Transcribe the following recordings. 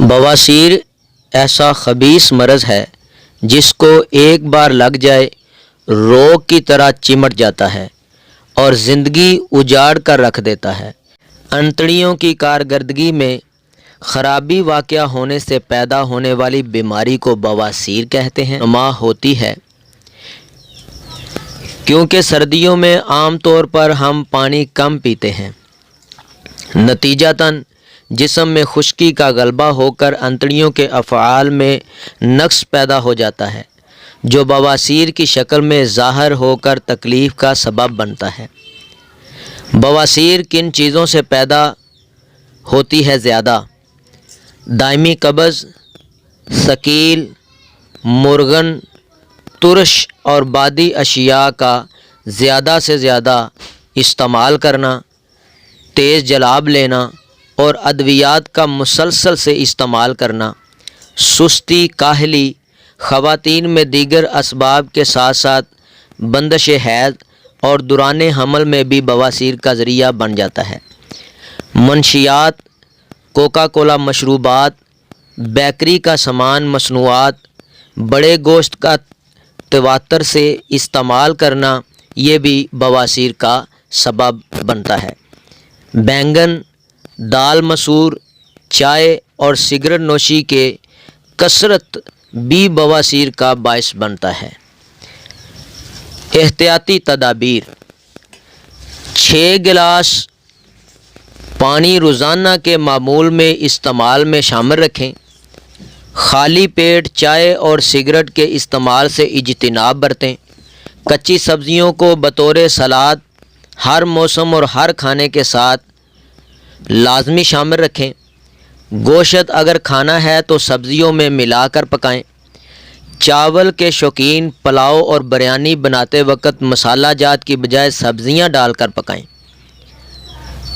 बवासीर ऐसा खबीस मर्ज़ है जिसको एक बार लग जाए रोग की तरह चिमट जाता है और ज़िंदगी उजाड़ कर रख देता है। अंतड़ियों की कारकर्दगी में ख़राबी वाक़या होने से पैदा होने वाली बीमारी को बवासीर कहते हैं। नुमा होती है क्योंकि सर्दियों में आम तौर पर हम पानी कम पीते हैं। नतीजतन जिस्म में खुश्की का गलबा होकर अंतड़ियों के अफ़आल में नक्स पैदा हो जाता है जो बवासीर की शक्ल में ज़ाहिर होकर तकलीफ़ का सबब बनता है। बवासीर किन चीज़ों से पैदा होती है ज़्यादा? दायमी कब्ज़, सकील, मुर्गन, तुरश और बादी अशिया का ज़्यादा से ज़्यादा इस्तेमाल करना, तेज़ जलाब लेना और अद्वियात का मुसलसल से इस्तेमाल करना, सुस्ती, काहली, ख़वातीन में दीगर असबाब के साथ साथ बंदिश हैज़ और दौरान हमल में भी बवासीर का ज़रिया बन जाता है। मनशियात, कोका कोला मशरूबात, बेकरी का सामान, मसनूआत, बड़े गोश्त का तवातर से इस्तेमाल करना ये भी बवासीर का सबब बनता है। बैंगन, दाल मसूर, चाय और सिगरेट नोशी के कसरत भी बवासीर का बायस बनता है। एहतियाती तदाबीर: 6 गिलास पानी रोज़ाना के मामूल में इस्तेमाल में शामिल रखें। खाली पेट चाय और सिगरेट के इस्तेमाल से इज्तिनाब बरतें। कच्ची सब्ज़ियों को बतौर सलाद हर मौसम और हर खाने के साथ लाजमी शामिल रखें। गोश्त अगर खाना है तो सब्ज़ियों में मिलाकर पकाएं। चावल के शौकीन पुलाव और बिरयानी बनाते वक्त मसाला जात की बजाय सब्ज़ियां डालकर पकाएं।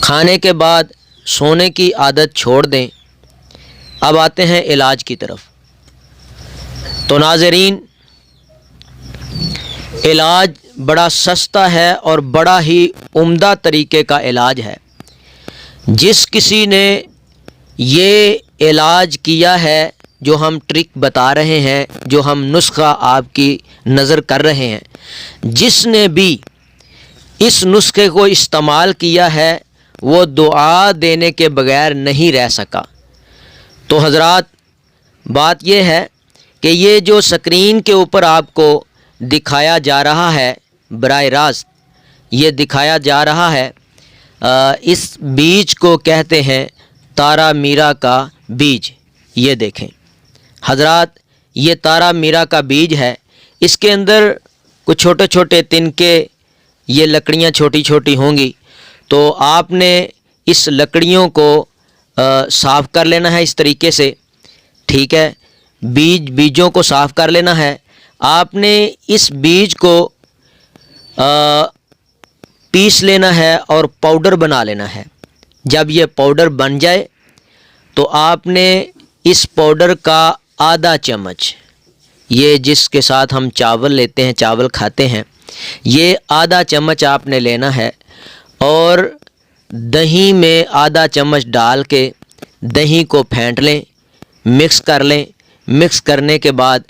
खाने के बाद सोने की आदत छोड़ दें। अब आते हैं इलाज की तरफ। तो नाज़रीन, इलाज बड़ा सस्ता है और बड़ा ही उम्दा तरीके का इलाज है। जिस किसी ने ये इलाज किया है, जो हम ट्रिक बता रहे हैं, जो हम नुस्खा आपकी नज़र कर रहे हैं, जिसने भी इस नुस्खे को इस्तेमाल किया है वो दुआ देने के बगैर नहीं रह सका। तो हज़रात, बात यह है कि ये जो स्क्रीन के ऊपर आपको दिखाया जा रहा है, बराह रास्त ये दिखाया जा रहा है, इस बीज को कहते हैं तारा मीरा का बीज। ये देखें हज़रात, ये तारा मीरा का बीज है। इसके अंदर कुछ छोटे छोटे तिनके, ये लकड़ियाँ छोटी छोटी होंगी। तो आपने इस लकड़ियों को साफ़ कर लेना है इस तरीके से, ठीक है। बीजों को साफ़ कर लेना है। आपने इस बीज को पीस लेना है और पाउडर बना लेना है। जब ये पाउडर बन जाए तो आपने इस पाउडर का आधा चम्मच, ये जिसके साथ हम चावल लेते हैं, चावल खाते हैं, ये आधा चम्मच आपने लेना है और दही में आधा चम्मच डाल के दही को फेंट लें, मिक्स कर लें। मिक्स करने के बाद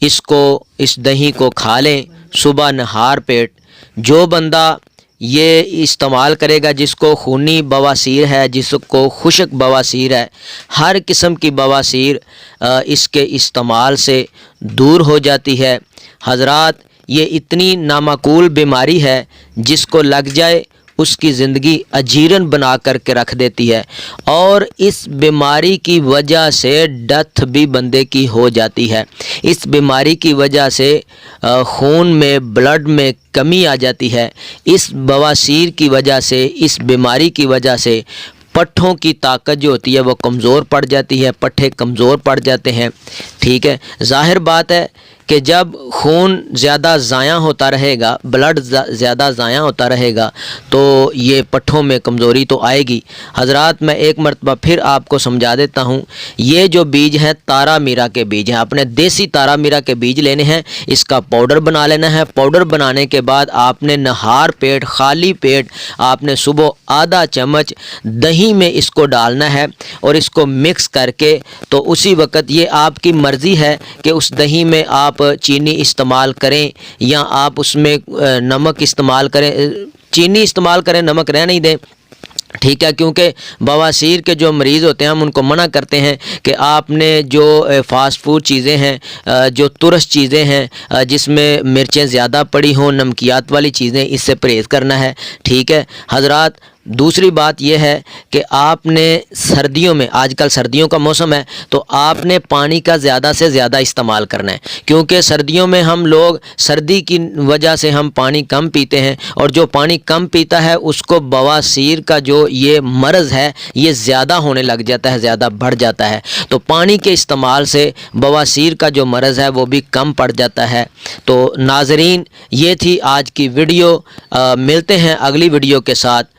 इस दही को खा लें सुबह नहार पेट। जो बंदा ये इस्तेमाल करेगा, जिसको खूनी बवासीर है, जिसको खुश्क बवासीर है, हर किस्म की बवासीर इसके इस्तेमाल से दूर हो जाती है। हज़रात, ये इतनी नामाकूल बीमारी है जिसको लग जाए उसकी ज़िंदगी अजीरन बना करके रख देती है और इस बीमारी की वजह से डेथ भी बंदे की हो जाती है। इस बीमारी की वजह से खून में, ब्लड में कमी आ जाती है। इस बवासीर की वजह से, इस बीमारी की वजह से पट्ठों की ताकत जो होती है वो कमज़ोर पड़ जाती है, पट्ठे कमज़ोर पड़ जाते हैं, ठीक है। ज़ाहिर बात है کہ جب خون زیادہ ضائع ہوتا رہے گا، بلڈ زیادہ ضائع ہوتا رہے گا تو یہ پٹھوں میں کمزوری تو آئے گی۔ حضرات میں ایک مرتبہ پھر آپ کو سمجھا دیتا ہوں، یہ جو بیج ہیں تارا میرا کے بیج ہیں، اپنے دیسی تارا میرا کے بیج لینے ہیں، اس کا پاؤڈر بنا لینا ہے۔ پاؤڈر بنانے کے بعد آپ نے نہار پیٹ، خالی پیٹ آپ نے صبح آدھا چمچ دہی میں اس کو ڈالنا ہے اور اس کو مکس کر کے، تو اسی وقت یہ آپ کی مرضی ہے کہ اس دہی میں آپ چینی استعمال کریں یا آپ اس میں نمک استعمال کریں، چینی استعمال کریں، نمک رہ نہیں دیں، ٹھیک ہے، کیونکہ بواسیر کے جو مریض ہوتے ہیں ہم ان کو منع کرتے ہیں کہ آپ نے جو فاسٹ فوڈ چیزیں ہیں، جو ترش چیزیں ہیں، جس میں مرچیں زیادہ پڑی ہوں، نمکیات والی چیزیں، اس سے پرہیز کرنا ہے، ٹھیک ہے حضرات۔ دوسری بات یہ ہے کہ آپ نے سردیوں میں، آج کل سردیوں کا موسم ہے، تو آپ نے پانی کا زیادہ سے زیادہ استعمال کرنا ہے، کیونکہ سردیوں میں ہم لوگ سردی کی وجہ سے ہم پانی کم پیتے ہیں، اور جو پانی کم پیتا ہے اس کو بواسیر کا جو یہ مرض ہے یہ زیادہ ہونے لگ جاتا ہے، زیادہ بڑھ جاتا ہے۔ تو پانی کے استعمال سے بواسیر کا جو مرض ہے وہ بھی کم پڑ جاتا ہے۔ تو ناظرین، یہ تھی آج کی ویڈیو، ملتے ہیں اگلی ویڈیو کے ساتھ۔